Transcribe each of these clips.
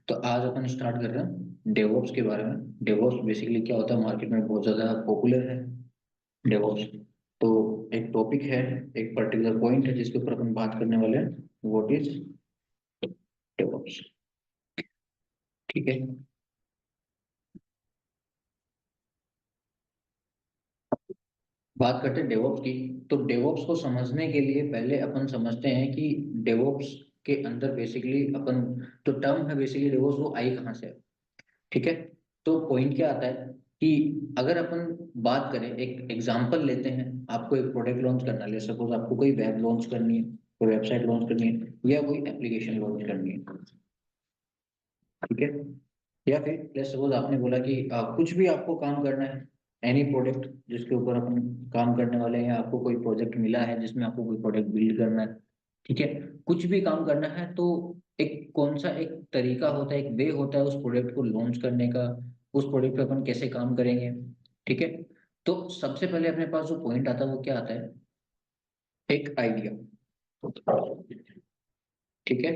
तो आज अपन स्टार्ट कर रहे हैं डेवऑप्स के बारे में। डेवऑप्स बेसिकली क्या होता है, मार्केट में बहुत ज़्यादा पॉपुलर है डेवऑप्स। तो एक टॉपिक है, एक पर्टिकुलर पॉइंट है जिसके ऊपर अपन बात करने वाले हैं, व्हाट इज डेवऑप्स। ठीक है। बात करते हैं डेवऑप्स की। तो डेवऑप्स को समझने के लिए पहले अपन समझते हैं कि डेवऑप्स के अंदर बेसिकली अपन, जो टर्म है बेसिकली डेवऑप्स, वो आई कहाँ से है। ठीक है। तो पॉइंट क्या आता है कि अगर अपन बात करें, एक एग्जांपल लेते हैं, आपको एक प्रोडक्ट लॉन्च करना है, सपोज आपको कोई वेब लॉन्च करनी है, कोई वेबसाइट लॉन्च करनी है, या कोई एप्लीकेशन लॉन्च करनी है। ठीक है। या फिर सपोज आपने बोला कि कुछ भी आपको काम करना है, एनी प्रोडक्ट जिसके ऊपर अपन काम करने वाले हैं, आपको कोई प्रोजेक्ट मिला है जिसमें आपको कोई प्रोडक्ट बिल्ड करना है। ठीक है। कुछ भी काम करना है तो एक कौन सा एक तरीका होता है, एक वे होता है उस प्रोडक्ट को लॉन्च करने का, उस प्रोडक्ट पे अपन कैसे काम करेंगे। ठीक है। तो सबसे पहले अपने पास जो पॉइंट आता है वो क्या आता है, एक आइडिया। ठीक है।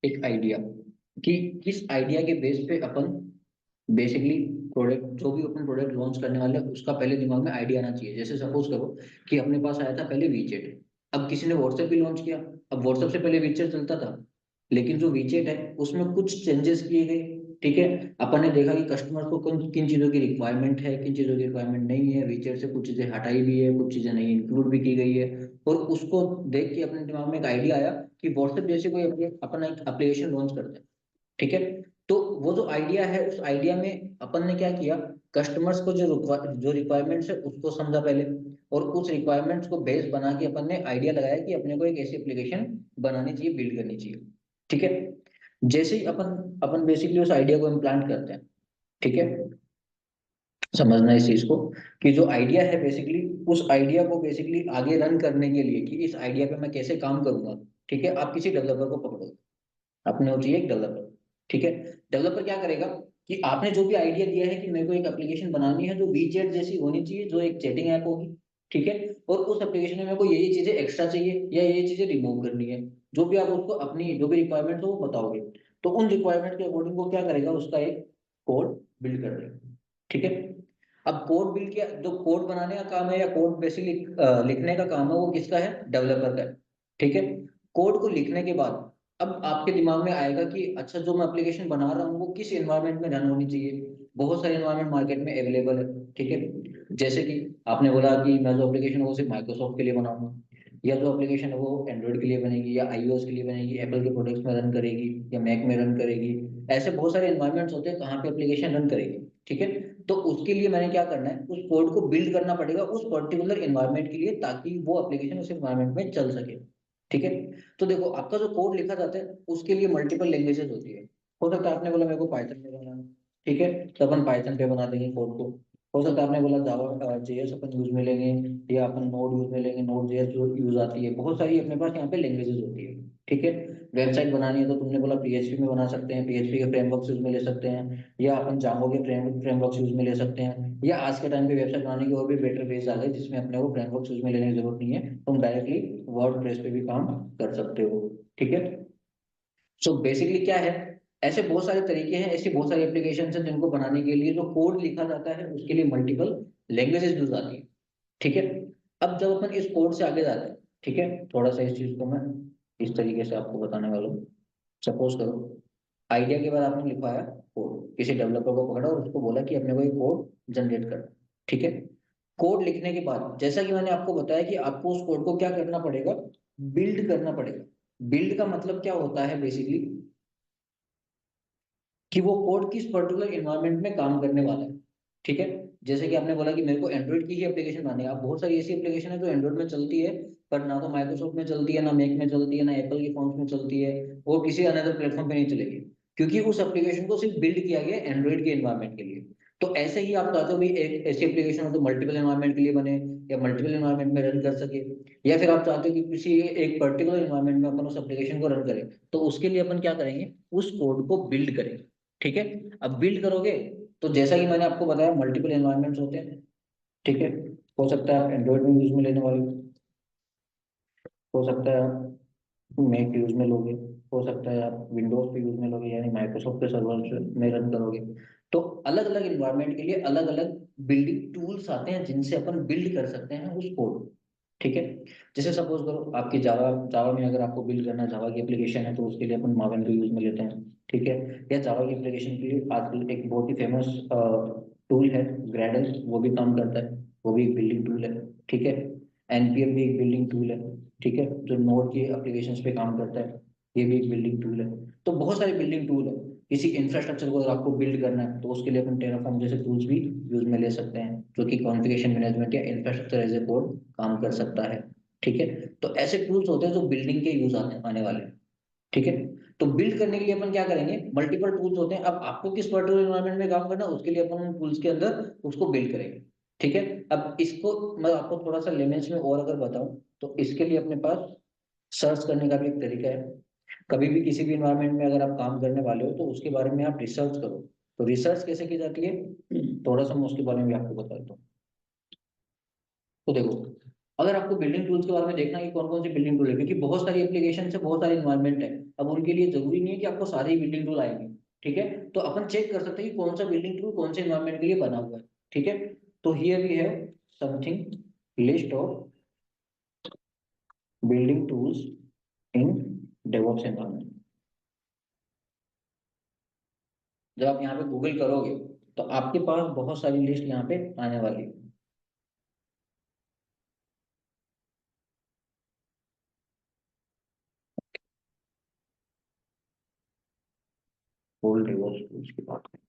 एक आइडिया, कि किस आइडिया के बेस पे अपन बेसिकली प्रोडक्ट, जो भी अपन प्रोडक्ट लॉन्च करने वाले हैं उसका पहले दिमाग में आइडिया आना चाहिए। जैसे सपोज करो कि अपने पास आया था पहले वीचेट, अब किसी ने व्हाट्सएप भी लॉन्च किया। अब व्हाट्सएप से पहले वीचेट चलता था, लेकिन जो वीचेट है उसमें कुछ चेंजेस किए गए। ठीक है। अपन ने देखा कि कस्टमर को किन किन चीजों की रिक्वायरमेंट है, किन चीजों की रिक्वायरमेंट नहीं है, वीचेट से कुछ चीजें हटाई भी है, कुछ चीजें नहीं इंक्लूड भी की गई है। और उसको देख के अपने दिमाग में एक आइडिया आया कि व्हाट्सएप जैसे कोई अपन एक एप्लीकेशन लॉन्च करते हैं। ठीक है। तो वो जो आइडिया है, उस आइडिया में अपन ने क्या किया, कस्टमर्स को जो रिक्वायरमेंट्स है उसको समझा पहले, और उस रिक्वायरमेंट्स को बेस बना के अपन ने आइडिया लगाया कि अपने को एक ऐसी एप्लीकेशन बनानी चाहिए, बिल्ड करनी चाहिए। ठीक है। जैसे ही अपन अपन बेसिकली उस आइडिया को इम्प्लांट करते हैं। ठीक है। समझना इस चीज को, कि जो आइडिया है बेसिकली, उस आइडिया को बेसिकली आगे रन करने के लिए कि इस आइडिया पे मैं कैसे काम करूंगा। ठीक है। आप किसी डेवलपर को पकड़ो, अपने हो चाहिए एक डेवलपर। ठीक है। डेवलपर क्या करेगा कि आपने जो भी आइडिया दिया है कि मेरे को एक एप्लीकेशन बनानी है जो वीचैट जैसी होनी चाहिए, जो एक चैटिंग ऐप होगी। ठीक है। और उस एप्लीकेशन में मेरे को ये चीजें एक्स्ट्रा चाहिए या ये चीजें रिमूव करनी है, जो भी आप उसको अपनी जो भी रिक्वायरमेंट हो वो बताओगे। तो उन रिक्वायरमेंट के अकॉर्डिंग वो क्या करेगा, उसका एक कोड बिल्ड कर देगा। ठीक है। अब कोड बिल्ड किया, जो कोड बनाने का काम है या कोड बेसिकली लिखने का काम है, वो किसका है, डेवलपर का है। ठीक है। कोड को लिखने के बाद अब आपके दिमाग में आएगा कि अच्छा, जो मैं एप्लीकेशन बना रहा हूँ वो किस एनवायरनमेंट में रन होनी चाहिए। बहुत सारे एनवायरनमेंट मार्केट में अवेलेबल है। ठीक है। जैसे कि आपने बोला कि मैं जो एप्लीकेशन है वो सिर्फ माइक्रोसॉफ्ट के लिए बनाऊंगा, या जो एप्लीकेशन है वो एंड्रॉइड के लिए बनेगी, या आईओएस के लिए बनेगी, एप्पल के प्रोडक्ट्स में रन करेगी, या मैक में रन करेगी। ऐसे बहुत सारे एनवायरनमेंट्स होते हैं कहाँ पे एप्लीकेशन रन करेगी। ठीक है। तो उसके लिए मैंने क्या करना है, उस कोड को बिल्ड करना पड़ेगा उस पर्टिकुलर एनवायरनमेंट के लिए, ताकि वो एप्लीकेशन उस एनवायरनमेंट में चल सके। ठीक है। तो देखो, आपका जो कोड लिखा जाता है उसके लिए मल्टीपल लैंग्वेजेस होती है। हो सकता है आपने बोला मेरे को पाइथन पे बनाना है। ठीक है। तो अपन पाइथन पे बना देंगे कोड को। हो सकता है आपने बोला जावा जेएस अपन यूज में लेंगे, या अपन नोड यूज में लेंगे, नोड जेएस जो यूज आती है, बहुत सारी अपने पास यहाँ पे लैंग्वेजेस होती है। ठीक है। वेबसाइट बनानी है तो तुमने बोला पीएचपी में बना सकते हैं, पीएचपी के फ्रेमवर्क्स यूज में ले सकते हैं, या अपन जांगो के फ्रेमवर्क्स यूज में ले सकते हैं, या आज के टाइम पे वेबसाइट बनाने के और भी बेटर वेज आ गए जिसमें अपने को फ्रेमवर्क्स यूज में लेने की जरूरत नहीं है, तुम डायरेक्टली वर्डप्रेस पे भी काम कर सकते हो। ठीक है। सो बेसिकली क्या है, ऐसे बहुत सारे तरीके हैं, ऐसी बहुत सारी एप्लीकेशन हैं जिनको बनाने के लिए जो कोड लिखा जाता है उसके लिए मल्टीपल लैंग्वेजेस यूज आती है। ठीक है। अब जब अपन इस कोड से आगे जाते हैं, ठीक है, थोड़ा सा इस चीज को मैं इस तरीके से आपको बताने वाला हूँ। सपोज करो, आइडिया के बाद आपने लिखवाया कोड, किसी डेवलपर को पकड़ा और उसको बोला कि अपने को एक कोड जनरेट कर। ठीक है। कोड लिखने के बाद जैसा कि मैंने आपको बताया कि आपको उस कोड को क्या करना पड़ेगा, बिल्ड करना पड़ेगा। बिल्ड का मतलब क्या होता है बेसिकली, कि वो कोड किस पर्टिकुलर एनवायरनमेंट में काम करने वाला है। ठीक है। जैसे कि आपने बोला कि मेरे को एंड्रॉइड की ही एप्लीकेशन बनानी है, आप बहुत सारी ऐसी एप्लीकेशन है जो एंड्रॉइड में चलती है, पर ना तो माइक्रोसॉफ्ट में चलती है, ना मैक में चलती है, ना एप्पल के फोन्स में चलती है, वो किसी अनदर प्लेटफॉर्म पे नहीं चलेगी, क्योंकि उस एप्लीकेशन को सिर्फ बिल्ड किया गया एंड्रॉइड के एनवायरनमेंट के लिए। तो ऐसे ही आप चाहते हो भी एक ऐसी एप्लीकेशन हो जो मल्टीपल एनवायरनमेंट के लिए बने, या मल्टीपल एनवायरनमेंट में रन कर सके, या फिर आप चाहते हो कि किसी एक पर्टिकुलर एनवायरनमेंट में अपन उस एप्लीकेशन को रन करें, तो उसके लिए अपन क्या करेंगे, उस कोड को बिल्ड करेंगे। ठीक है। अब बिल्ड करोगे तो जैसा कि मैंने आपको बताया मल्टीपल एनवायरनमेंट्स होते हैं। ठीक है। हो सकता है आप एंड्रॉइड में यूज में लेने वाले हो सकता है आप मैक यूज में लोगे, हो सकता है आप विंडोज पे यूज में लोगे, यानी माइक्रोसॉफ्ट के सर्वर में रन करोगे। तो अलग अलग इन्वायरमेंट के लिए अलग अलग बिल्डिंग टूल्स आते हैं जिनसे अपन बिल्ड कर सकते हैं उस कोड। ठीक है। जैसे सपोज करो आपकी जावा जावा में अगर आपको बिल्ड करना, जावा की एप्लीकेशन है, तो उसके लिए अपन मावेन को यूज में लेते हैं। ठीक है। या जावा की एप्लीकेशन के लिए आजकल एक बहुत ही फेमस टूल है ग्रेडल, वो भी काम करता है, वो भी एक बिल्डिंग टूल है। ठीक है। एनपीएम भी एक बिल्डिंग टूल है। ठीक है, जो नोड के एप्लीकेशंस पे काम करता है, ये भी एक बिल्डिंग टूल है। तो बहुत सारे बिल्डिंग टूल है। किसी इंफ्रास्ट्रक्चर को अगर आपको बिल्ड करना है तो उसके लिए अपन टेराफॉर्म जैसे टूल्स भी यूज में ले सकते हैं, जो कि कॉन्फ़िगरेशन मैनेजमेंट या इंफ्रास्ट्रक्चर एज ए कोड काम कर सकता है। ठीक है। तो ऐसे टूल्स होते हैं जो बिल्डिंग के यूज आने आने वाले हैं। ठीक है। तो बिल्ड करने के लिए अपन क्या करेंगे, मल्टीपल टूल्स होते हैं। अब आपको किस पर्टिकुलर एनवायरनमेंट में काम करना है, उसके लिए अपन उन टूल्स के अंदर उसको बिल्ड करेंगे। ठीक है। अब इसको मैं आपको थोड़ा सा लेमेंस में और अगर बताऊं, तो इसके लिए अपने पास सर्च करने का भी एक तरीका है। कभी भी किसी भी इन्वायरमेंट में अगर आप काम करने वाले हो तो उसके बारे में आप रिसर्च करो। तो रिसर्च कैसे की जाती है, थोड़ा सा मैं उसके बारे में भी आपको बता देता हूँ। तो देखो, अगर आपको बिल्डिंग टूल्स के बारे में देखना है कि कौन कौन सी बिल्डिंग टूल है, क्योंकि बहुत सारी एप्लीकेशन है, बहुत सारे इन्वायरमेंट है। अब उनके लिए जरूरी नहीं है कि आपको सारे ही बिल्डिंग टूल आएंगे। ठीक है। तो अपन चेक कर सकते हैं कि कौन सा बिल्डिंग टूल कौन से इन्वायरमेंट के लिए बना हुआ है। ठीक है। तो here we have something list of building tools in DevOps environment. जब आप यहाँ पे गूगल करोगे तो आपके पास बहुत सारी लिस्ट यहाँ पे आने वाली है। होल डेवऑप्स टूल्स की बात करें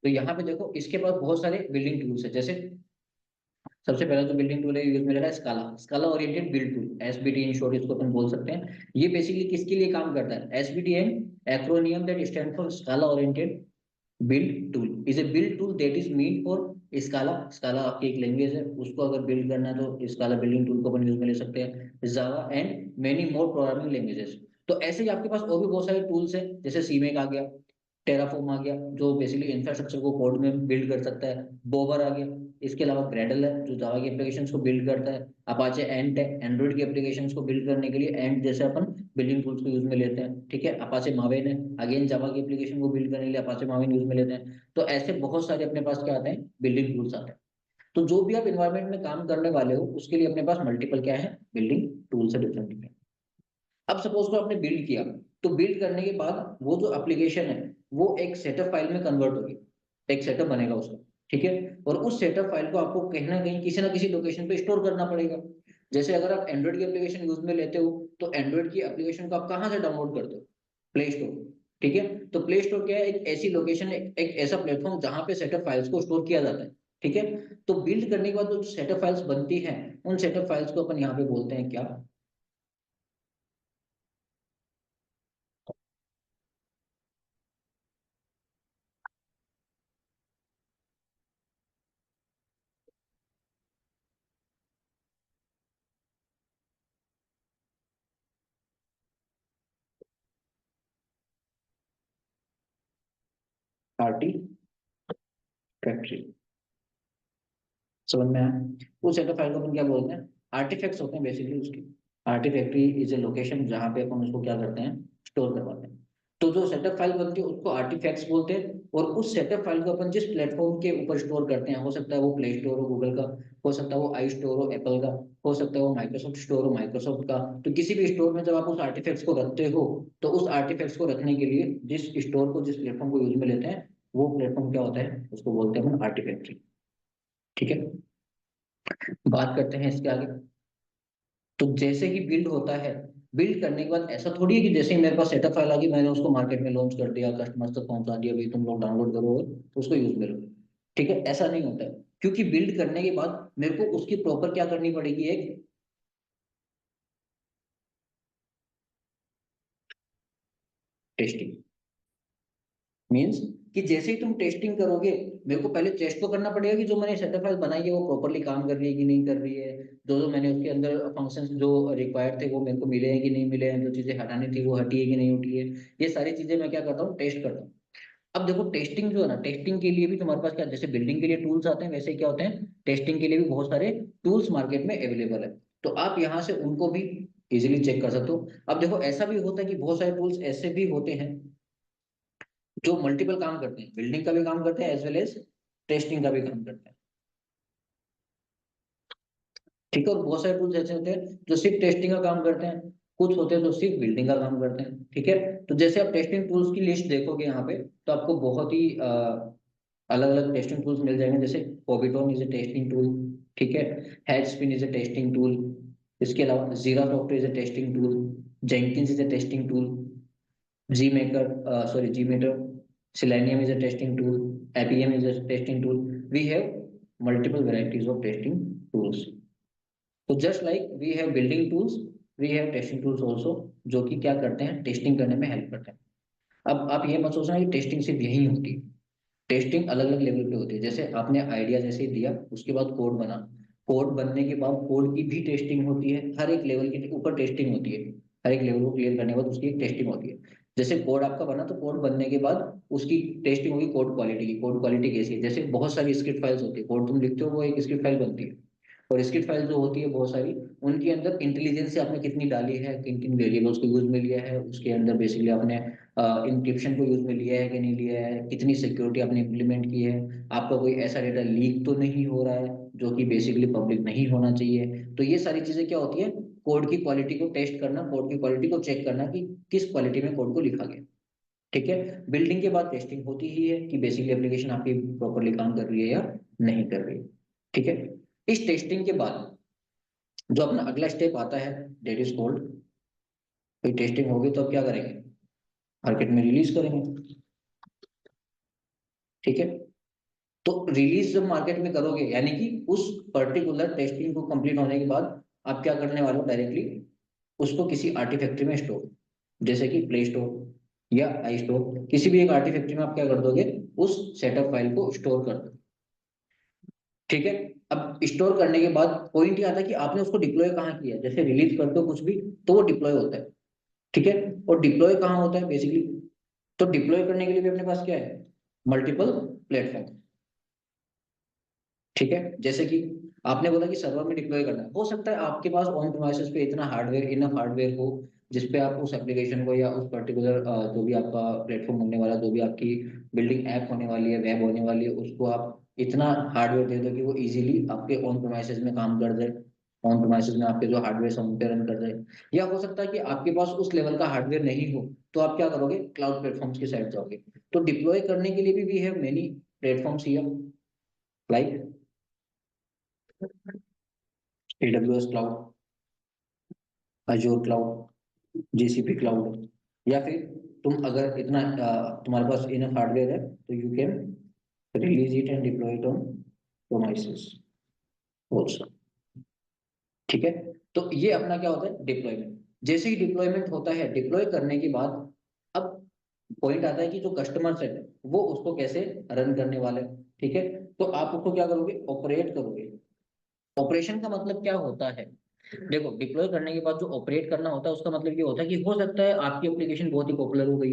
तो यहाँ पे देखो इसके पास बहुत सारे बिल्डिंग टूल्स है। जैसे सबसे पहला जो बिल्डिंग टूल है यूज में ले रहा है स्काला, स्काला oriented build tool, SBT in short इसको अपन बोल सकते हैं। ये बेसिकली किसके लिए काम करता है, SBT an acronym that stand for Scala oriented build tool is a build tool that is mean for Scala. Scala आपकी एक लैंग्वेज है, उसको अगर बिल्ड करना है तो स्काला बिल्डिंग टूल को अपन यूज में ले सकते हैं। Java and many more programming languages. तो ऐसे ही आपके पास और भी बहुत सारे टूल्स हैं, जैसे सीमेक आ गया, टेराफॉर्म आ गया जो बेसिकली इंफ्रास्ट्रक्चर को कोड में बिल्ड कर सकता है, बोबर आ गया। इसके अलावा ग्रेडल है जो जावा की एप्लीकेशंस को बिल्ड करता है। अपाचे एंट है एंड्रॉइड की एप्लीकेशंस को बिल्ड करने के लिए एंट जैसे अपन बिल्डिंग टूल्स को यूज में लेते हैं। ठीक है। अपाचे मावेन है, अगेन जावा की एप्लीकेशन को बिल्ड करने के लिए अपाचे मावेन यूज में लेते हैं। तो ऐसे बहुत सारे अपने पास क्या आते हैं, बिल्डिंग टूल्स आते हैं। तो जो भी आप इन्वायरमेंट में काम करने वाले हो उसके लिए अपने पास मल्टीपल क्या है, बिल्डिंग टूल्स है डिफरेंट। अब सपोज को आपने बिल्ड किया, तो बिल्ड करने के बाद वो जो एप्लीकेशन है वो एक सेटअप फाइल में कन्वर्ट होगी, एक सेटअप बनेगा उसका। ठीक है। और उस सेटअप फाइल को आपको कहीं ना किसी लोकेशन पे स्टोर करना पड़ेगा। जैसे अगर आप एंड्रॉइड की एप्लीकेशन यूज में लेते हो तो एंड्रॉइड की एप्लीकेशन को आप कहाँ से डाउनलोड करते हो, प्ले स्टोर। ठीक है। तो प्ले स्टोर क्या है, एक ऐसी लोकेशन, एक ऐसा प्लेटफॉर्म जहां पे सेटअप फाइल्स को स्टोर किया जाता है। ठीक है। तो बिल्ड करने के बाद जो सेटअप फाइल्स बनती हैं, उन सेटअप फाइल्स को अपन यहाँ पे बोलते हैं क्या, आरटी फैक्ट्री। समझ में आया। उस सेटअप फाइल को अपन क्या बोलते हैं, आर्टिफैक्ट्स होते हैं बेसिकली उसके। आर्टिफैक्ट्री इज ए लोकेशन जहाँ पे अपन उसको क्या करते हैं, स्टोर करवाते हैं। तो जो सेटअप फाइल बनती है उसको आर्टिफैक्ट्स बोलते हैं। और उस सेटअप फाइल को अपन जिस प्लेटफॉर्म के ऊपर स्टोर करते हैं, हो सकता है वो प्ले स्टोर हो गूगल का, हो सकता है वो आई स्टोर हो एप्पल का, हो सकता है वो माइक्रोसॉफ्ट स्टोर हो माइक्रोसॉफ्ट का। तो किसी भी स्टोर में जब आप उस आर्टिफैक्ट्स को रखते हो, तो उस आर्टिफैक्ट्स को रखने के लिए जिस स्टोर को जिस प्लेटफॉर्म को यूज में लेते हैं, वो प्लेटफॉर्म क्या होता है, उसको बोलते हैं अपन आर्टिफैक्ट्री। ठीक है। बात करते हैं इसके आगे। तो जैसे ही बिल्ड होता है, बिल्ड करने के बाद ऐसा थोड़ी है कि जैसे ही मेरे पास सेटअप फाइल आ गई मैंने उसको मार्केट में लॉन्च कर दिया, कस्टमर्स तक पहुंचा दिया, भाई तुम लोग डाउनलोड करो और उसको यूज में लो। ठीक है, ऐसा नहीं होता है। क्योंकि बिल्ड करने के बाद मेरे को उसकी प्रॉपर क्या करनी पड़ेगी, एक टेस्टिंग। मीन्स कि जैसे ही तुम टेस्टिंग करोगे, मेरे को पहले टेस्ट तो करना पड़ेगा कि जो मैंने सेटअप फाइल बनाई है वो प्रॉपरली काम कर रही है कि नहीं कर रही है, जो जो मैंने उसके अंदर फंक्शंस जो रिक्वायर्ड थे वो मेरे को मिले हैं कि नहीं मिले हैं, जो चीजें हटानी थी वो हटी है कि नहीं हटी है। ये सारी चीजें मैं क्या करता हूँ, टेस्ट करता हूँ। अब देखो टेस्टिंग जो है ना, टेस्टिंग के लिए भी तुम्हारे पास क्या, जैसे बिल्डिंग के लिए टूल्स आते हैं, वैसे क्या होते हैं, टेस्टिंग के लिए भी बहुत सारे टूल्स मार्केट में अवेलेबल है। तो आप यहाँ से उनको भी इजीली चेक कर सकते हो। अब देखो ऐसा भी होता है कि बहुत सारे टूल्स ऐसे भी होते हैं जो मल्टीपल काम करते हैं, बिल्डिंग का भी काम करते हैं एज वेल एज टेस्टिंग का भी काम करते हैं। ठीक है, और बहुत सारे टूल्स ऐसे होते हैं जो सिर्फ टेस्टिंग का काम करते हैं, कुछ होते हैं जो सिर्फ बिल्डिंग का काम करते हैं। ठीक है, तो जैसे आप टेस्टिंग टूल्स की लिस्ट देखोगे यहाँ पे, तो आपको बहुत ही अलग अलग टेस्टिंग टूल्स मिल जाएंगे। जैसे पोबिटोन इज ए टेस्टिंग टूल, ठीक है, हैचस्पिन इज ए टेस्टिंग टूल, इसके अलावा Jira software is a testing tool, Jenkins is a testing tool, J maker sorry JMeter, selenium is a testing tool, APM is a testing tool. We have multiple varieties of testing tools. तो just like we have building tools, we have testing tools also, जो कि क्या करते हैं, testing करने में help करते हैं। अब आप ये मत सोचना कि टेस्टिंग सिर्फ यही होती है, टेस्टिंग अलग अलग लेवल पे होती है। जैसे आपने आइडिया जैसे ही दिया, उसके बाद कोड बना, कोड बनने के बाद कोड की भी टेस्टिंग होती है, हर एक लेवल के ऊपर टेस्टिंग होती है, हर एक लेवल को क्लियर करने के बाद उसकी एक टेस्टिंग होती है। जैसे कोड आपका बना, तो कोड बनने के बाद उसकी टेस्टिंग होगी कोड क्वालिटी की, कोड क्वालिटी कैसी है। जैसे बहुत सारी स्क्रिप्ट फाइल्स होती है, कोड तुम लिखते हो वो एक स्क्रिप्ट फाइल बनती है, और स्क्रिप्ट फाइल जो होती है बहुत सारी, उनके अंदर इंटेलिजेंस से आपने कितनी डाली है, किन किन वेरिएबल्स को यूज में लिया है, उसके अंदर बेसिकली आपने इंक्रिप्शन को यूज में लिया है कि नहीं लिया है, कितनी सिक्योरिटी आपने इम्प्लीमेंट की है, आपका कोई ऐसा डेटा लीक तो नहीं हो रहा है जो कि बेसिकली पब्लिक नहीं होना चाहिए। तो ये सारी चीजें क्या होती है, कोड की क्वालिटी को टेस्ट करना, कोड की क्वालिटी को चेक करना कि किस क्वालिटी में कोड को लिखा गया। ठीक है, बिल्डिंग के बाद टेस्टिंग होती ही है कि बेसिकली एप्लीकेशन आपकी प्रॉपरली काम कर रही है या नहीं कर रही है। ठीक है, इस टेस्टिंग के बाद जो अपना अगला स्टेप आता है, डेट इज कॉल्ड, कोई टेस्टिंग होगी तो अब क्या करेंगे, मार्केट में रिलीज करेंगे। ठीक है, तो रिलीज जब मार्केट में करोगे, यानी कि उस पर्टिकुलर टेस्टिंग को कंप्लीट होने के बाद आप क्या करने वाले हो, डायरेक्टली उसको किसी आर्टिफैक्ट्री में स्टोर, जैसे कि प्ले स्टोर या आई स्टोर, किसी भी एक आर्टिफैक्ट्री में आप क्या कर दोगे, उस सेटअप फाइल को स्टोर कर दो। ठीक है, अब स्टोर करने के बाद पॉइंट ये आता है कि आपने उसको डिप्लॉय कहाँ किया। जैसे रिलीज करते हो कुछ भी, तो वो डिप्लॉय होता है। ठीक है, और डिप्लॉय कहाँ होता है बेसिकली, तो डिप्लॉय करने के लिए भी अपने पास क्या है, मल्टीपल प्लेटफॉर्म। ठीक है, जैसे कि आपने बोला कि सर्वर में डिप्लॉय करना है, हो सकता है आपके पास ऑन प्रीमाइसेस पे इतना हार्डवेयर, इनफ हार्डवेयर हो जिसपे आप उस एप्लीकेशन को या उस पर्टिकुलर जो भी आपका प्लेटफॉर्म होने वाला, जो भी आपकी बिल्डिंग ऐप होने वाली है, वेब होने वाली है, उसको आप इतना हार्डवेयर दे दो कि वो इजीली आपके ऑन प्रीमाइसेस में काम कर जाए, ऑन प्रीमाइसेस में आपके जो हार्डवेयर है उन पे रन कर जाए। या हो सकता है कि आपके पास उस लेवल का हार्डवेयर नहीं हो, तो आप क्या करोगे, क्लाउड प्लेटफॉर्म्स की साइड जाओगे। तो डिप्लॉय करने के लिए भी we have many platforms here, like AWS cloud, Azure cloud, GCP cloud, या फिर तुम अगर इतना तुम्हारे पास इनफ हार्डवेयर है तो you can release it and deploy it on premises also. ठीक है, तो ये अपना क्या होता है, डिप्लॉयमेंट। जैसे ही डिप्लॉयमेंट होता है, डिप्लॉय करने के बाद अब पॉइंट आता है कि जो कस्टमर्स है वो उसको कैसे रन करने वाले हैं। ठीक है, तो आप उसको क्या करोगे, ऑपरेट करोगे। ऑपरेशन का मतलब क्या होता है, देखो डिप्लॉय करने के बाद जो ऑपरेट करना होता है उसका मतलब ये होता है कि हो सकता है आपकी एप्लीकेशन बहुत ही पॉपुलर हो गई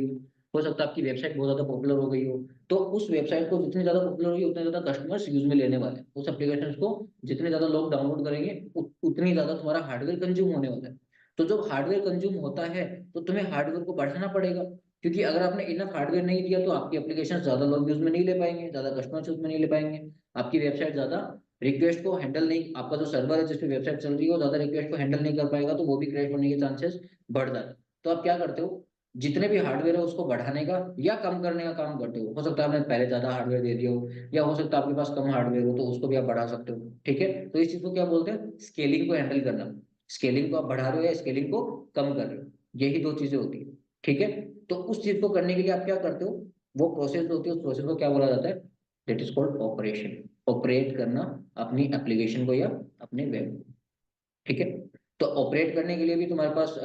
हो सकता है आपकी वेबसाइट बहुत ज्यादा पॉपुलर हो गई हो, तो उस वेबसाइट को जितनी ज्यादा पॉपुलर होगी उतने ज्यादा कस्टमर्स यूज में लेने वाले हैं उस एप्लीकेशन को, जितने ज्यादा लोग डाउनलोड करेंगे उतनी ज्यादा तुम्हारा हार्डवेयर कंज्यूम होने वाला है। तो जब हार्डवेयर कंज्यूम होता है तो तुम्हें हार्डवेयर को बढ़ाना पड़ेगा, क्योंकि अगर आपने इनफ हार्डवेयर नहीं दिया तो आपकी एप्लीकेशन ज्यादा लोग यूज में नहीं ले पाएंगे, ज्यादा कस्टमर्स यूज में नहीं ले पाएंगे, आपकी वेबसाइट ज्यादा रिक्वेस्ट को हैंडल नहीं, आपका जो सर्वर है जिस पे वेबसाइट चल रही है वो ज्यादा रिक्वेस्ट को हैंडल नहीं कर पाएगा, तो वो भी क्रैश होने के चांसेस बढ़ जाते हैं। तो आप क्या करते हो, जितने भी हार्डवेयर है उसको बढ़ाने का या कम करने का काम करते हो सकता है आपने पहले ज्यादा हार्डवेयर दे दिया हो, या हो सकता है आपके पास कम हार्डवेयर हो तो उसको भी आप बढ़ा सकते हो। ठीक है, तो इस चीज को क्या बोलते हैं, स्केलिंग को हैंडल करना। स्केलिंग को आप बढ़ा रहे हो या स्केलिंग को कम कर रहे हो, यही दो चीजें होती है। ठीक है, तो उस चीज को करने के लिए आप क्या करते हो, वो प्रोसेस होती है, उस प्रोसेस को क्या बोला जाता है, that is called operation. Operate करना अपनी एप्लीकेशन को या अपने वेब को। ठीक है, तो ऑपरेट करने के लिए भी तुम्हारे पास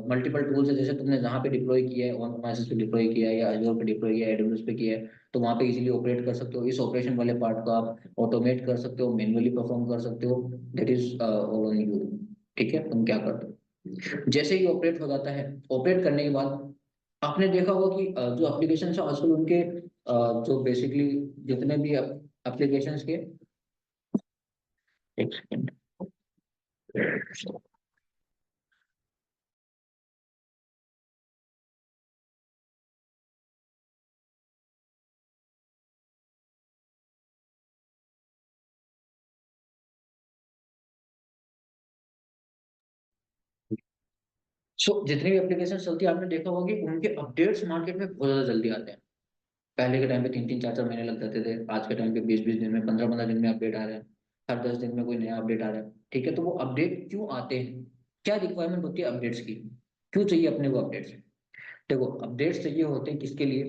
मल्टीपल टूल्स है। जैसे तुमने जहाँ पे डिप्लॉय किया है, ऑन प्रीमाइसेस पे डिप्लॉय किया है या अजूर पे डिप्लॉय किया है, AWS पे किया है, तो वहाँ पे इजीली ऑपरेट कर सकते हो। इस ऑपरेशन वाले पार्ट को आप ऑटोमेट कर सकते हो, मैन्युअली परफॉर्म कर सकते हो, that is all on you. ठीक है, तुम क्या करते हो, जैसे ही ऑपरेट हो जाता है, ऑपरेट करने के बाद आपने देखा होगा कि जो एप्लीकेशन है आजकल उनके जो बेसिकली जितने भी एप्लीकेशन के, एक सेकेंड। सो जितनी भी एप्लीकेशन चलती है आपने देखा होगा कि उनके अपडेट्स मार्केट में बहुत ज्यादा जल्दी आते हैं। पहले के टाइम पे 3-3 4-4 महीने लग जाते थे, आज के टाइम पे 20-20 दिन में, 15-15 दिन में अपडेट आ रहे हैं। हर 10 दिन में कोई नया अपडेट आ रहा है। ठीक है, तो वो अपडेट क्यों आते हैं, क्या रिक्वायरमेंट होती है अपडेट्स की, क्यों चाहिए अपने को अपडेट्स? देखो, अपडेट्स चाहिए होते हैं किसके लिए,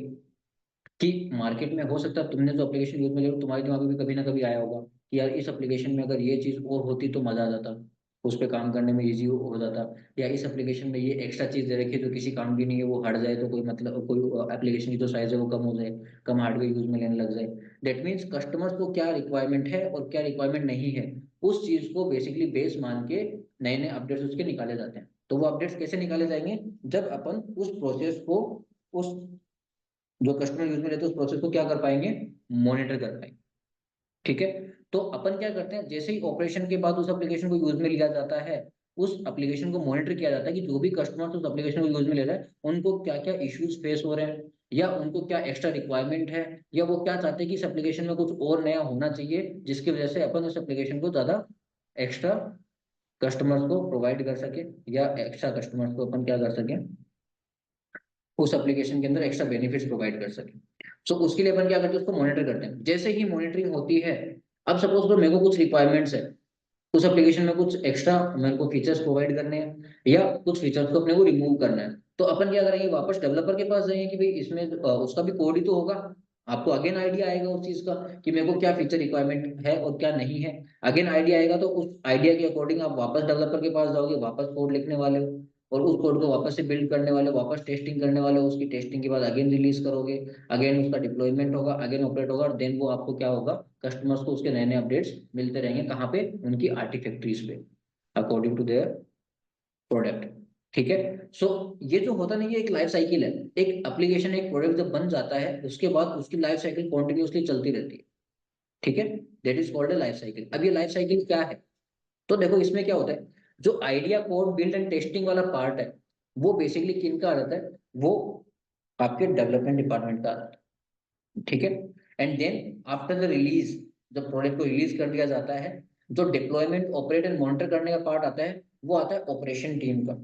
कि मार्केट में हो सकता है तुमने जो एप्लीकेशन यूज में ले रहे हो तुम्हारे दिमाग में भी कभी ना कभी आया होगा कि यार इस एप्लीकेशन में अगर ये चीज और होती तो मजा आ जाता, उस पर काम करने में इजी हो जाता। या इस एप्लीकेशन में ये एक्स्ट्रा चीज दे रखी है जो किसी काम की नहीं है, वो हट जाए तो कोई मतलब कोई एप्लीकेशन की जो साइज है वो कम हो जाए, कम हार्डवेयर यूज में लेने लग जाए। दैट मीन्स कस्टमर्स को क्या रिक्वायरमेंट है और क्या रिक्वायरमेंट नहीं है, उस चीज को बेसिकली बेस मान के नए नए अपडेट्स उसके निकाले जाते हैं। तो वो अपडेट्स कैसे निकाले जाएंगे, जब अपन उस प्रोसेस को, उस जो कस्टमर यूज में लेते हैं उस प्रोसेस को क्या कर पाएंगे, मॉनिटर कर पाएंगे। ठीक है, तो अपन क्या करते हैं, जैसे ही ऑपरेशन के बाद उस एप्लीकेशन को यूज में लिया जाता है, उस एप्लीकेशन को मॉनिटर किया जाता है कि जो भी कस्टमर उस एप्लीकेशन को यूज में ले रहा है उनको क्या क्या इश्यूज फेस हो रहे हैं, या उनको क्या एक्स्ट्रा रिक्वायरमेंट है, या वो क्या चाहते हैं कि इस एप्लीकेशन में कुछ और नया होना चाहिए जिसकी वजह से अपन उस एप्लीकेशन को ज्यादा एक्स्ट्रा कस्टमर्स को प्रोवाइड कर सके, या एक्स्ट्रा कस्टमर्स को अपन क्या कर सके, उस एप्लीकेशन के अंदर एक्स्ट्रा बेनिफिट्स प्रोवाइड कर सके। सो उसके लिए अपन क्या करते हैं, उसको मॉनिटर करते हैं। जैसे ही मॉनिटरिंग होती है, अब सपोज करो मेरे को कुछ रिक्वायरमेंट्स है, उस एप्लीकेशन में कुछ एक्स्ट्रा मेरे को फीचर्स प्रोवाइड करने हैं, या कुछ फीचर्स को अपने को रिमूव करना है, तो अपन क्या करेंगे, वापस डेवलपर के पास जाएंगे कि भाई इसमें उसका भी कोड ही तो होगा। आपको अगेन आइडिया आएगा उस चीज का कि मेरे को क्या फीचर रिक्वायरमेंट है और क्या नहीं है। अगेन आइडिया आएगा तो उस आइडिया के अकॉर्डिंग आप वापस डेवलपर के पास जाओगे, वापस कोड लिखने वाले हो, और उस कोड को वापस से बिल्ड करने वाले हो, वापस टेस्टिंग करने वाले हो, उसकी टेस्टिंग के बाद अगेन रिलीज करोगे, अगेन उसका डिप्लॉयमेंट होगा, अगेन ऑपरेट होगा, और देन वो आपको क्या होगा, कस्टमर्स को उसके नए नए अपडेट्स मिलते रहेंगे। कहाँ पे, उनकी आरटी फैक्ट्रीज पे, अकॉर्डिंग टू देयर प्रोडक्ट। ठीक है, सो ये जो होता नहीं, ये एक लाइफ साइकिल है। एक एप्लीकेशन, एक प्रोडक्ट जब बन जाता है उसके बाद उसकी लाइफ साइकिल कॉन्टिन्यूसली चलती रहती है। ठीक है, that is called a life cycle. अब ये लाइफ साइकिल क्या है, तो देखो इसमें क्या होता है, जो idea code build and testing वाला पार्ट है वो बेसिकली किन का आ जाता है, वो आपके डेवलपमेंट डिपार्टमेंट का आता है। ठीक है, and then after the release, जब प्रोडक्ट को रिलीज कर दिया जाता है, जो डिप्लॉयमेंट, ऑपरेट एंड मॉनिटर करने का पार्ट आता है वो आता है ऑपरेशन टीम का।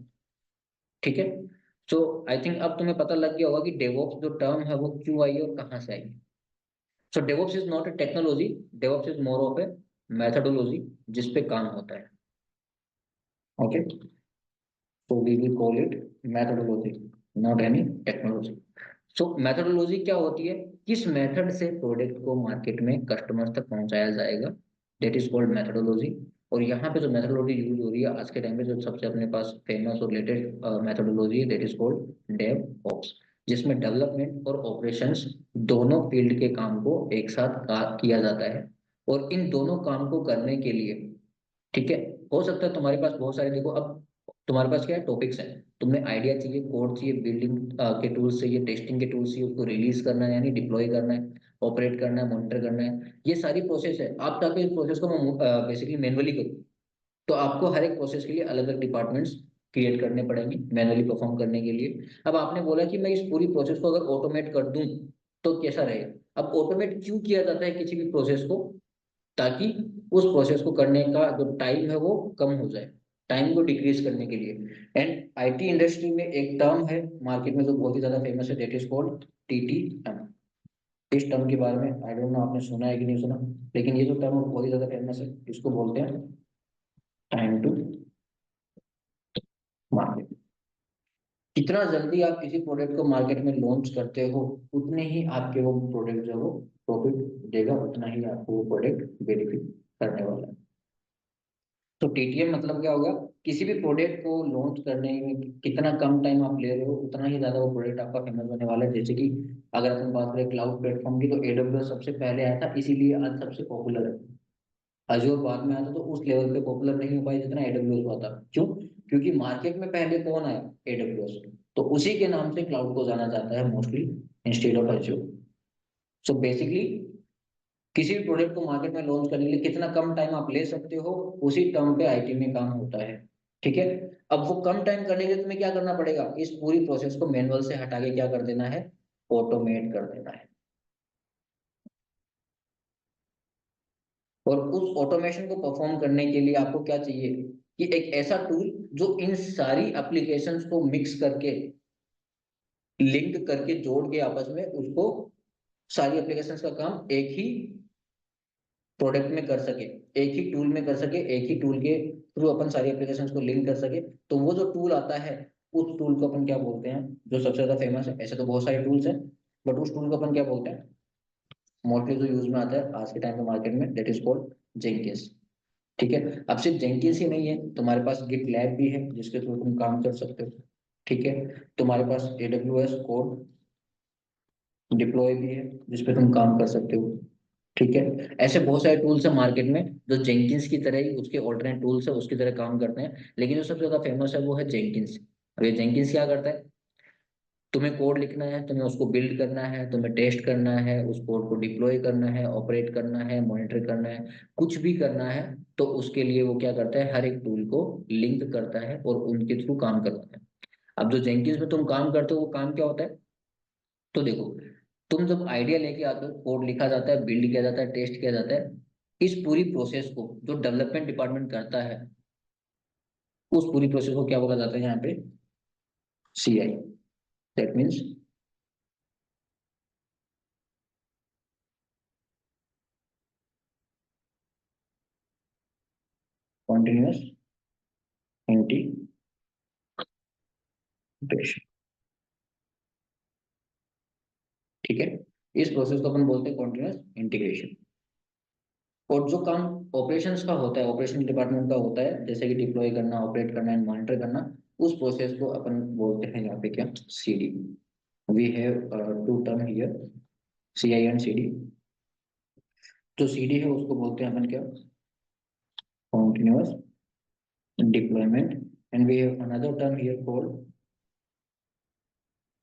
ठीक है, सो आई थिंक अब तुम्हें पता लग गया होगा कि डेवऑप्स जो टर्म है वो क्यों आई है और कहाँ से आई है। So DevOps is not a technology, DevOps is more of a methodology जिस पे काम होता है। Okay, so we will call it methodology, not any technology. So methodology क्या होती है, किस मेथड से प्रोडक्ट को मार्केट में कस्टमर तक पहुंचाया जाएगा, दैट इज कॉल्ड मेथोडोलॉजी। और यहाँ पे जो मेथोडोलॉजी यूज हो रही है आज के टाइम पे, जो सबसे अपने पास फेमस और लेटेस्ट मेथोडोलॉजी है, that is called DevOps, जिसमें डेवलपमेंट और ऑपरेशंस दोनों फील्ड के काम को एक साथ किया जाता है। और इन दोनों काम को करने के लिए, ठीक है, हो सकता है तुम्हारे पास बहुत सारे, देखो अब तुम्हारे पास क्या है, टॉपिक्स हैं, तुम्हें आइडिया चाहिए, कोड चाहिए, बिल्डिंग के टूल्स चाहिए, टेस्टिंग के टूल्स चाहिए, उसको रिलीज करना है यानी डिप्लॉय करना है, ऑपरेट करना है, मॉनिटर करना है, ये सारी प्रोसेस है। आप चाहते हो इस प्रोसेस को मैं बेसिकली मैनुअली करूँ, तो आपको हर एक प्रोसेस के लिए अलग अलग डिपार्टमेंट्स क्रिएट करने पड़ेंगे मैनुअली परफॉर्म करने के लिए। अब आपने बोला कि मैं इस पूरी प्रोसेस को अगर ऑटोमेट कर दूं तो कैसा रहेगा। अब ऑटोमेट क्यों किया जाता है किसी भी प्रोसेस को, ताकि उस प्रोसेस को करने का जो टाइम है वो कम हो जाए, टाइम को डिक्रीज करने के लिए। एंड आईटी इंडस्ट्री में एक टर्म है मार्केट में जो बहुत ही ज्यादा फेमस है, दैट इज कॉल्ड टीटीएम। इस टर्म के बारे में आई डोंट नो आपने सुना है कि नहीं सुना, लेकिन ये जो टर्म बहुत ही ज्यादा फेमस है, इसको बोलते हैं टाइम टू मार्केट। जितना जल्दी आप किसी प्रोडक्ट को मार्केट में लॉन्च करते हो उतने ही आपके वो प्रोडक्ट जो है वो प्रॉफिट देगा, उतना ही आपको वो प्रोडक्ट बेनिफिट करने वाला है। तो टीटीएम मतलब क्या होगा, किसी भी प्रोडक्ट को लॉन्च करने में कितना कम टाइम आप ले रहे हो उतना ही ज्यादा वो प्रोडक्ट आपका फेमस होने वाला है। जैसे कि अगर अपन बात करें क्लाउड प्लेटफॉर्म की, तो एडब्ल्यूएस सबसे पहले आया था, इसीलिए आज सबसे पॉपुलर है। अजूर बाद में आता तो उस लेवल पे पॉपुलर नहीं हो पाया जितना एडब्ल्यूएस हुआ था। क्यों, क्योंकि मार्केट में पहले कौन आया, एडब्ल्यूएस। तो उसी के नाम से क्लाउड को जाना जाता है mostly, instead of azure. So basically किसी भी प्रोडक्ट को मार्केट में लॉन्च करने के लिए कितना कम टाइम आप ले सकते हो, उसी टर्म पे आईटी में काम होता है। ठीक है। अब वो कम टाइम करने के लिए तुम्हें क्या करना पड़ेगा, इस पूरी प्रोसेस को मैनुअल से हटा के क्या कर देना है, ऑटोमेट कर देना है। और उस ऑटोमेशन को परफॉर्म करने के लिए आपको क्या चाहिए, कि एक ऐसा टूल जो इन सारी एप्लीकेशंस को मिक्स करके, लिंक करके, जोड़ के आपस में उसको, सारी एप्लीकेशंस का काम एक ही प्रोडक्ट में कर सके, एक ही टूल में कर सके, एक ही टूल के थ्रू अपन सारी एप्लीकेशंस को लिंक कर सके। तो वो जो टूल आता है, उस टूल को अपन क्या बोलते हैं, जो सबसे ज्यादा फेमस है, ऐसे तो बहुत सारे टूल्स हैं, बट उस टूल को अपन क्या बोलते हैं, मोस्टली जो यूज में आता है आज के टाइम में मार्केट में, दैट इज कॉल्ड जेंकिंस। ठीक है। अब सिर्फ जेंकिंस ही नहीं है, तुम्हारे पास गिट लैब भी है जिसके थ्रू तुम काम कर सकते हो। ठीक है। तुम्हारे पास AWS कोड डिप्लॉय भी है जिसपे तुम काम कर सकते हो। ठीक है। ऐसे बहुत सारे टूल्स है मार्केट में जो जेंकिंस की तरह ही, उसके ऑल्टरनेट टूल्स है उसकी तरह काम करते हैं, लेकिन जो सबसे ज्यादा फेमस है वो है जेंकिंस। अब ये जेंकिंस क्या करता है, तुम्हें कोड लिखना है, तुम्हें उसको बिल्ड करना है, तुम्हें टेस्ट करना है, उस कोड को डिप्लॉय करना है, ऑपरेट करना है, मॉनिटर करना है, कुछ भी करना है, तो उसके लिए वो क्या करता है, हर एक टूल को लिंक करता है और उनके थ्रू काम करता है। अब जो जेंकिंस में तुम काम करते हो वो काम क्या होता है, तो देखो, तुम जब आइडिया लेके आते हो, कोड लिखा जाता है, बिल्ड किया जाता है, टेस्ट किया जाता है, इस पूरी प्रोसेस को जो डेवलपमेंट डिपार्टमेंट करता है, उस पूरी प्रोसेस को क्या बोला जाता है यहाँ पे, CI। That means continuous integration. ठीक है। इस प्रोसेस को अपन बोलते हैं कॉन्टिन्यूअस इंटीग्रेशन। और जो काम ऑपरेशंस का होता है, ऑपरेशन डिपार्टमेंट का होता है, जैसे कि डिप्लॉय करना, ऑपरेट करना एंड मॉनिटर करना, उस प्रोसेस को अपन बोलते हैं यहाँ पे क्या, CD। We have two term here, CI and CD। जो CD है उसको बोलते हैं अपन क्या, continuous deployment, and we have another term here called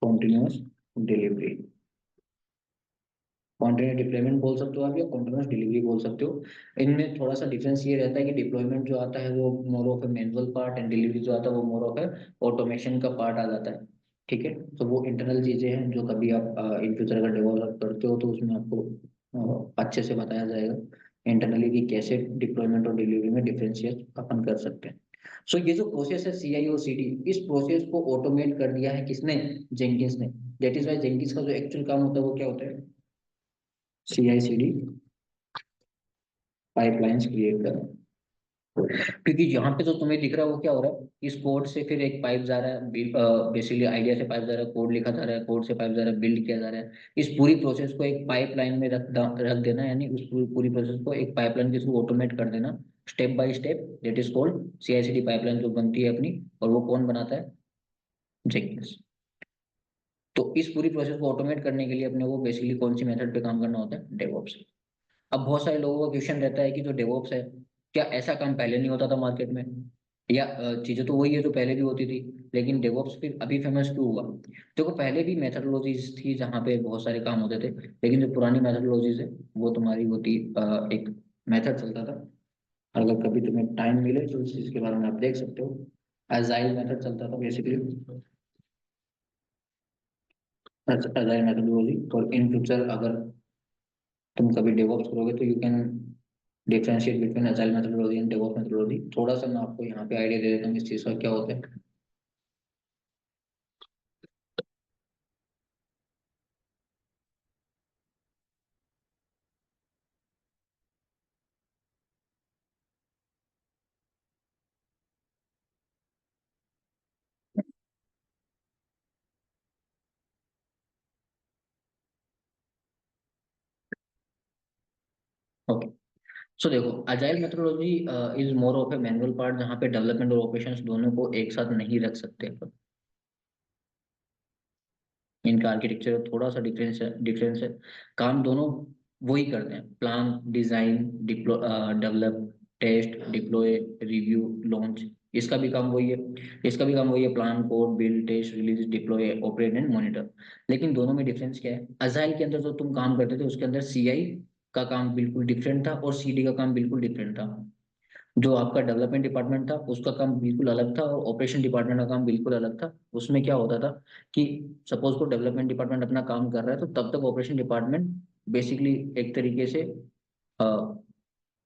continuous delivery। Continuous deployment बोल सकते हो आप, या कॉन्टिन्यूस डिलीवरी बोल सकते हो। इनमें थोड़ा सा डिफरेंस ये रहता है कि डिप्लॉयमेंट जो आता है वो मोर of A manual part, and delivery जो आता है वो मोर ऑफ ए ऑटोमेशन का पार्ट आ जाता है। ठीक है। तो वो इंटरनल चीजें हैं जो कभी आप इन फ्यूचर अगर डेवलप करते हो तो उसमें आपको अच्छे से बताया जाएगा इंटरनली कि कैसे डिप्लॉयमेंट और डिलीवरी में डिफरेंशिएट अपन कर सकते हैं। सो ये जो प्रोसेस है CI और CD, इस प्रोसेस को ऑटोमेट कर दिया है किसने, जेंकिंस ने। दैट इज वाई जेंकिंस का जो एक्चुअल काम होता है वो क्या होता है, CI/CD पाइपलाइंस क्रिएट करना। क्योंकि यहाँ पे जो तुम्हें दिख रहा है वो क्या हो रहा है, इस कोड से फिर एक पाइप जा रहा है, बेसिकली आइडिया से पाइप जा रहा है, कोड लिखा जा रहा है, कोड से पाइप जा रहा है, बिल्ड किया जा रहा है। इस पूरी प्रोसेस को एक पाइपलाइन में रख देना, यानी उस पूरी प्रोसेस को एक पाइपलाइन के थ्रू ऑटोमेट कर देना, step by step. That is called CI/CD pipeline जो बनती है अपनी। और वो कौन बनाता है, जेंकिंस। तो इस पूरी प्रोसेस को ऑटोमेट करने के लिए अपने को बेसिकली कौन सी मेथड पे काम करना होता है, डेवऑप्स। अब बहुत सारे लोगों का क्वेश्चन रहता है कि जो डेवऑप्स है, क्या ऐसा काम पहले नहीं होता था मार्केट में, या चीजें तो वही है जो पहले भी होती थी, लेकिन डेवऑप्स फिर अभी फेमस क्यों हुआ। देखो, पहले भी मेथडोलॉजीज थी जहाँ पे बहुत सारे काम होते थे, लेकिन जो पुरानी मेथडोलॉजीज है वो तुम्हारी होती, एक मेथड चलता था। अगर कभी तुम्हें टाइम मिले तो इस चीज के बारे में आप देख सकते हो। एजाइल मेथड चलता था बेसिकली, एजाइल मेथडोलॉजी। और इन फ्यूचर अगर तुम कभी डेवऑप्स करोगे तो you can differentiate between agile methodology and DevOps methodology. थोड़ा सा मैं आपको यहाँ पे आइडिया दे देता हूँ इस चीज का क्या होता है। ओके। सो देखो, agile methodology is more of A manual part, जहाँ पे डेवलपमेंट और ऑपरेशंस दोनों को एक साथ नहीं रख सकते अपन। इनका आर्किटेक्चर थोड़ा सा डिफरेंस है। काम दोनों वही करते हैं, plan, design, develop, test, deploy, review, launch, इसका भी काम वही है, इसका भी काम वही है, plan, code, build, test, release, deploy, operate and monitor. लेकिन दोनों में डिफरेंस क्या है? अजाइल के अंदर जो तुम काम करते थे उसके अंदर सीआई का काम बिल्कुल डिफरेंट था और सीडी का काम बिल्कुल डिफरेंट था। जो आपका डेवलपमेंट डिपार्टमेंट था उसका काम बिल्कुल अलग था और ऑपरेशन डिपार्टमेंट का काम बिल्कुल अलग था। उसमें क्या होता था कि सपोज को डेवलपमेंट डिपार्टमेंट अपना काम कर रहा है तो तब तक ऑपरेशन डिपार्टमेंट बेसिकली एक तरीके से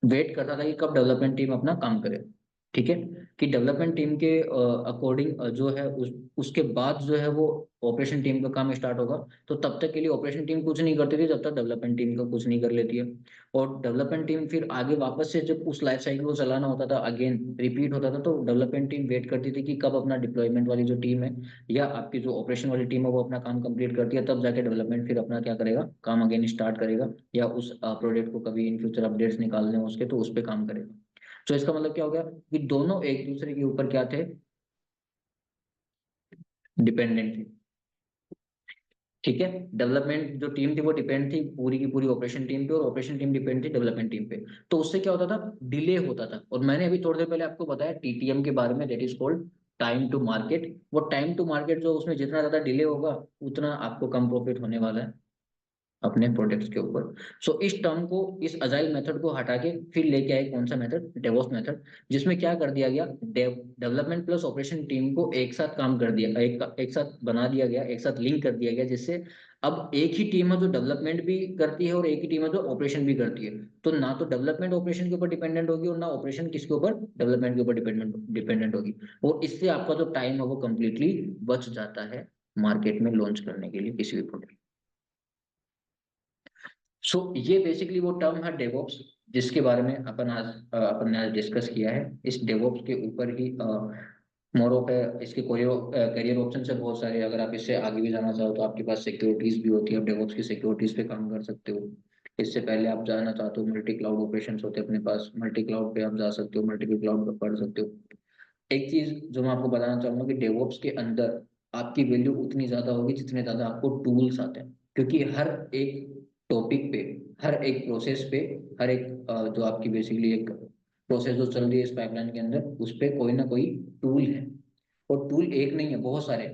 वेट करता था कि कब डेवलपमेंट टीम अपना काम करे। ठीक है, कि डेवलपमेंट टीम के अकॉर्डिंग जो है उसके बाद जो है वो ऑपरेशन टीम का काम स्टार्ट होगा। तो तब तक के लिए ऑपरेशन टीम कुछ नहीं करती थी जब तक डेवलपमेंट टीम का कुछ नहीं कर लेती है। और डेवलपमेंट टीम फिर आगे वापस से जब उस लाइफ साइकिल को चलाना होता था, अगेन रिपीट होता था, तो डेवलपमेंट टीम वेट करती थी कि कब अपना डिप्लॉयमेंट वाली जो टीम है या आपकी जो ऑपरेशन वाली टीम है वो अपना काम कंप्लीट करती है, तब जाके डेवलपमेंट फिर अपना क्या करेगा, काम अगेन स्टार्ट करेगा या उस प्रोजेक्ट को कभी इन फ्यूचर अपडेट्स निकालने हैं उसके तो उस पर काम करेगा। तो इसका मतलब क्या हो गया कि दोनों एक दूसरे के ऊपर क्या थे, डिपेंडेंट थे। ठीक है, डेवलपमेंट जो टीम थी वो डिपेंड थी पूरी की पूरी ऑपरेशन टीम पे और ऑपरेशन टीम डिपेंड थी डेवलपमेंट टीम पे। तो उससे क्या होता था, डिले होता था। और मैंने अभी थोड़ी देर पहले आपको बताया टीटीएम के बारे में, that is called time to market. वो टाइम टू मार्केट जो उसमें जितना ज्यादा डिले होगा उतना आपको कम प्रॉफिट होने वाला है अपने प्रोडक्ट्स के ऊपर। सो इस टर्म को, इस अजाइल मेथड को हटा के फिर लेके आए कौन सा मेथड, डेवॉप्स मेथड, जिसमें क्या कर दिया गया, डेवलपमेंट प्लस ऑपरेशन टीम को एक साथ काम कर दिया, एक साथ बना दिया गया, एक साथ लिंक कर दिया गया, जिससे अब एक ही टीम है जो डेवलपमेंट भी करती है और एक ही टीम है जो ऑपरेशन भी करती है। तो ना तो डेवलपमेंट ऑपरेशन के ऊपर डिपेंडेंट होगी और ना ऑपरेशन किसके ऊपर, डेवलपमेंट के ऊपर डिपेंडेंट होगी। और इससे आपका जो टाइम है वो कंप्लीटली बच जाता है मार्केट में लॉन्च करने के लिए किसी भी प्रोडक्ट। सो ये बेसिकली वो टर्म है डेवॉप्स, जिसके बारे में अपन ने आज डिस्कस किया है। इस डेवॉप्स के ऊपर ही मोर ऑफ है, इसके करियर ऑप्शन है बहुत सारे। अगर आप इससे आगे भी जाना चाहो तो आपके पास सिक्योरिटीज भी होती है, आप डेवॉप्स की सिक्योरिटीज पे काम कर सकते हो। इससे पहले आप जाना चाहते हो, मल्टी क्लाउड ऑपरेशन होते हैं अपने पास, मल्टी क्लाउड पे आप जा सकते हो, मल्टीपल क्लाउड पर पढ़ सकते हो। एक चीज जो मैं आपको बताना चाहूंगा कि डेवॉप्स के अंदर आपकी वैल्यू उतनी ज्यादा होगी जितने ज्यादा आपको टूल्स आते हैं, क्योंकि हर एक टॉपिक पे, हर एक प्रोसेस पे, हर एक जो आपकी बेसिकली एक प्रोसेस जो चल रही है इस पाइपलाइन के अंदर, उस पे कोई ना कोई टूल है। और टूल एक नहीं है, बहुत सारे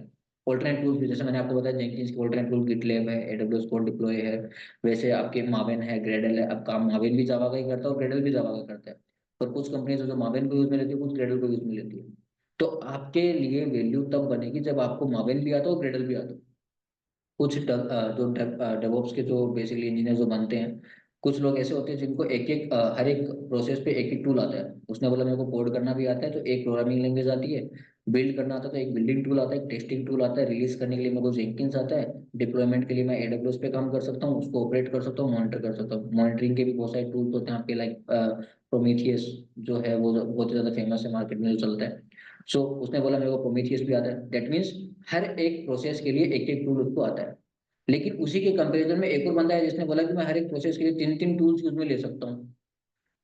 ऑल्टरनेट टूल्स भी, जैसे मैंने आपको बताया जेंकिंस की ऑल्टरनेट टूल गिटलैब है, एडब्ल्यूएस कोड डिप्लॉय है। वैसे आपके मावेन है, ग्रेडल है। अब काम मावेन भी जावा का ही करता है और ग्रेडल भी जावा का करता है। पर कुछ कंपनीज जो मावेन को यूज में लेती है, कुछ ग्रेडल को यूज में लेती है। तो आपके लिए वैल्यू तब बनेगी जब आपको मावेन भी आता हो, ग्रेडल भी आता हो। कुछ जो डेवॉप्स के जो बेसिकली इंजीनियर जो बनते हैं, कुछ लोग ऐसे होते हैं जिनको एक एक हर एक प्रोसेस पे एक एक टूल आता है। उसने बोला मेरे को कोड करना भी आता है तो एक प्रोग्रामिंग लैंग्वेज आती है, बिल्ड करना आता है तो एक बिल्डिंग टूल आता है, एक टेस्टिंग टूल आता है, रिलीज करने के लिए मेरे को जेंकिंस आता है, डिप्लॉयमेंट के लिए मैं एडब्ल्यूएस पे काम कर सकता हूँ, उसको ऑपरेट कर सकता हूँ, मॉनिटर कर सकता हूँ। मॉनिटरिंग के भी बहुत सारे टूल्स होते हैं आपके, लाइक प्रोमीथियस जो है वो बहुत ही ज्यादा फेमस है मार्केट में जो चलता है। सो उसने बोला मेरे को प्रोमीथियस भी आता है। दैट मीन्स हर एक प्रोसेस के लिए एक एक टूल उसको आता है। लेकिन उसी के कंपैरिजन में एक और बंदा है जिसने बोला कि मैं हर एक प्रोसेस के लिए तीन तीन टूल्स यूज में ले सकता हूँ।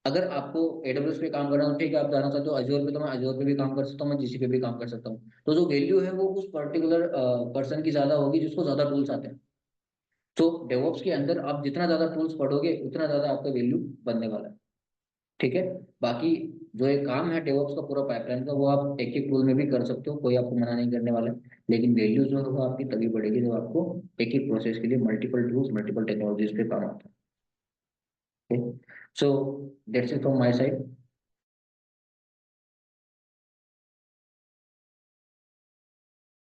अगर आपको एडब्ल्यूएस पे काम करना हो, ठीक है, आप जाना चाहते हो अजोर पे, तो मैं अजोर पे भी काम कर सकता हूँ, मैं जीसी पे भी काम कर सकता हूँ। तो जो वैल्यू है वो उस पर्टिकुलर पर्सन की ज्यादा होगी जिसको ज्यादा टूल्स आते हैं। तो डेवॉप्स के अंदर आप जितना ज्यादा टूल्स पढ़ोगे उतना ज्यादा आपका वैल्यू बनने वाला है। ठीक है, बाकी जो एक काम है डेवॉप्स का पूरा पाइपलाइन का, वो आप एक एक टूल में भी कर सकते हो, कोई आपको मना नहीं करने वाला है। लेकिन वैल्यू जो है वो आपकी तभी बढ़ेगी जब आपको एक एक प्रोसेस के लिए मल्टीपल टूल्स, मल्टीपल टेक्नोलॉजीज पे काम आता है। So that's it from my side.